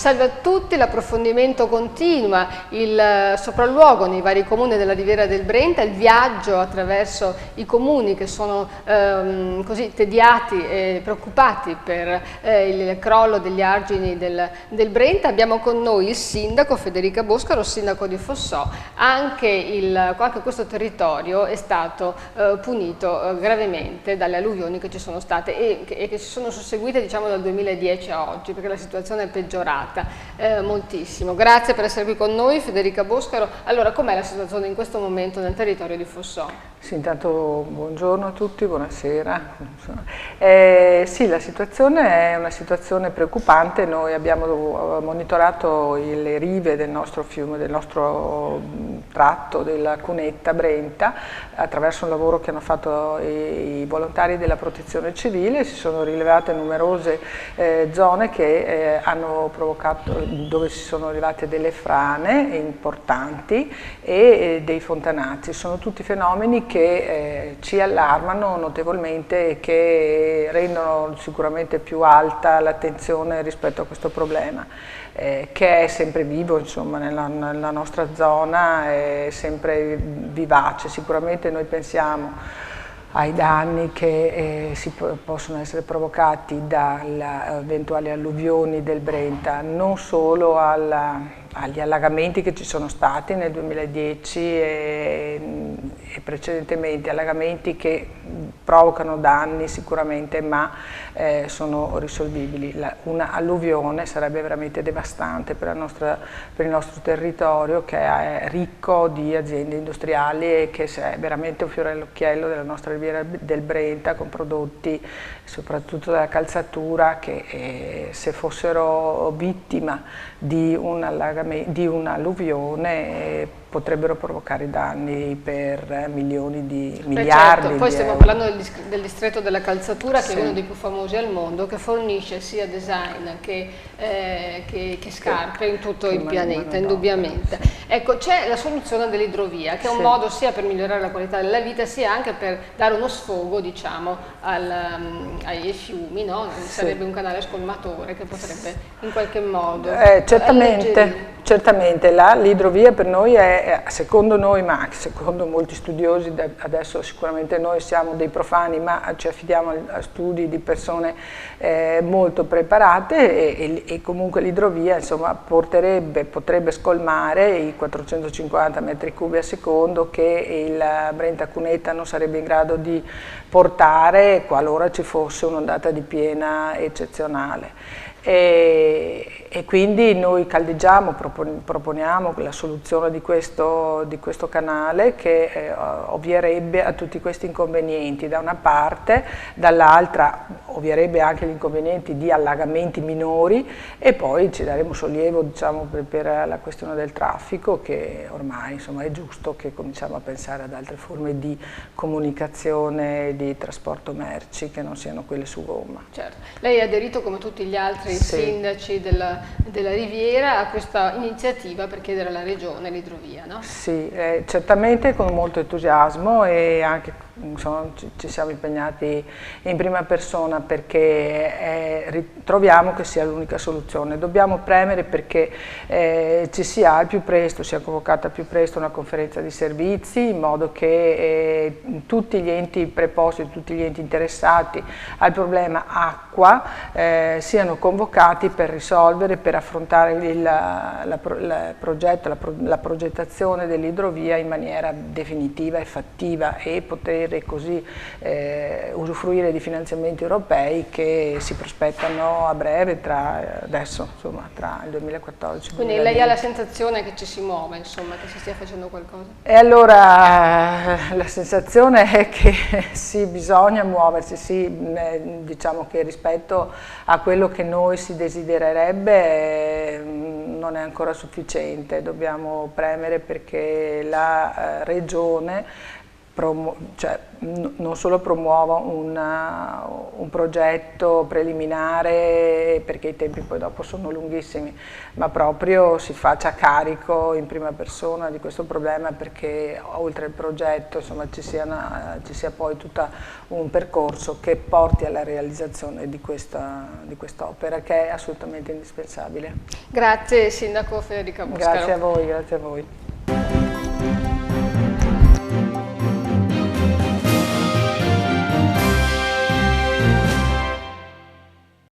Salve a tutti, l'approfondimento continua, il sopralluogo nei vari comuni della Riviera del Brenta, il viaggio attraverso i comuni che sono così tediati e preoccupati per il crollo degli argini del Brenta. Abbiamo con noi il sindaco Federica Boscaro, sindaco di Fossò. Anche questo territorio è stato punito gravemente dalle alluvioni che ci sono state e che si sono susseguite, diciamo, dal 2010 a oggi, perché la situazione è peggiorata moltissimo. Grazie per essere qui con noi, Federica Boscaro. Allora, com'è la situazione in questo momento nel territorio di Fossò? Sì, intanto buongiorno a tutti, buonasera. Sì, la situazione è una situazione preoccupante. Noi abbiamo monitorato le rive del nostro fiume, del nostro tratto della cunetta Brenta, attraverso un lavoro che hanno fatto i volontari della protezione civile. Si sono rilevate numerose zone che hanno provocato, dove si sono rilevate delle frane importanti e dei fontanazzi. Sono tutti fenomeni che ci allarmano notevolmente e che rendono sicuramente più alta l'attenzione rispetto a questo problema, che è sempre vivo, insomma, nella nostra zona, è sempre vivace. Sicuramente noi pensiamo ai danni che possono essere provocati dalle eventuali alluvioni del Brenta, non solo agli allagamenti che ci sono stati nel 2010 e precedentemente, allagamenti che provocano danni sicuramente, ma sono risolvibili. Una alluvione sarebbe veramente devastante per il nostro territorio, che è ricco di aziende industriali e che è veramente un fiore all'occhiello della nostra Riviera del Brenta, con prodotti soprattutto della calzatura che se fossero vittima di un'alluvione potrebbero provocare danni per miliardi. Certo. Poi stiamo parlando del distretto della calzatura, che è uno dei più famosi al mondo, che fornisce sia design che scarpe in tutto il pianeta, indubbiamente. Ecco, c'è la soluzione dell'idrovia, che è un modo sia per migliorare la qualità della vita, sia anche per dare uno sfogo, diciamo, ai fiumi, no? Sarebbe un canale scolmatore che potrebbe in qualche modo Certamente, l'idrovia per noi è, secondo noi, ma secondo molti studiosi, adesso sicuramente noi siamo dei profani, ma ci affidiamo a studi di persone molto preparate e comunque l'idrovia, insomma, potrebbe scolmare i 450 metri cubi a secondo che il Brenta Cunetta non sarebbe in grado di portare qualora ci fosse un'ondata di piena eccezionale. E quindi noi caldeggiamo, proponiamo la soluzione di questo canale che ovvierebbe a tutti questi inconvenienti da una parte, dall'altra ovvierebbe anche gli inconvenienti di allagamenti minori e poi ci daremo sollievo, diciamo, per la questione del traffico, che ormai, insomma, è giusto che cominciamo a pensare ad altre forme di comunicazione e di trasporto merci che non siano quelle su gomma. Certo. Lei ha aderito, come tutti gli altri sindaci della Riviera, a questa iniziativa per chiedere alla Regione l'idrovia, no? Sì, certamente con molto entusiasmo e anche, insomma, ci siamo impegnati in prima persona perché troviamo che sia l'unica soluzione. Dobbiamo premere perché ci sia al più presto, sia convocata al più presto una conferenza di servizi, in modo che tutti gli enti preposti, tutti gli enti interessati al problema acqua siano convocati per risolvere, per affrontare la progettazione dell'idrovia in maniera definitiva e fattiva e poter così usufruire di finanziamenti europei che si prospettano a breve, tra il 2014 e il 2020. Quindi lei ha la sensazione che ci si muove, insomma, che si stia facendo qualcosa? E allora la sensazione è che sì, bisogna muoversi, sì, diciamo che rispetto a quello che noi si desidererebbe non è ancora sufficiente, dobbiamo premere perché la Regione non solo promuova un progetto preliminare, perché i tempi poi dopo sono lunghissimi, ma proprio si faccia carico in prima persona di questo problema, perché oltre al progetto insomma, ci sia poi tutto un percorso che porti alla realizzazione di quest'opera, che è assolutamente indispensabile. Grazie Sindaco Federica Boscaro. Grazie a voi, grazie a voi.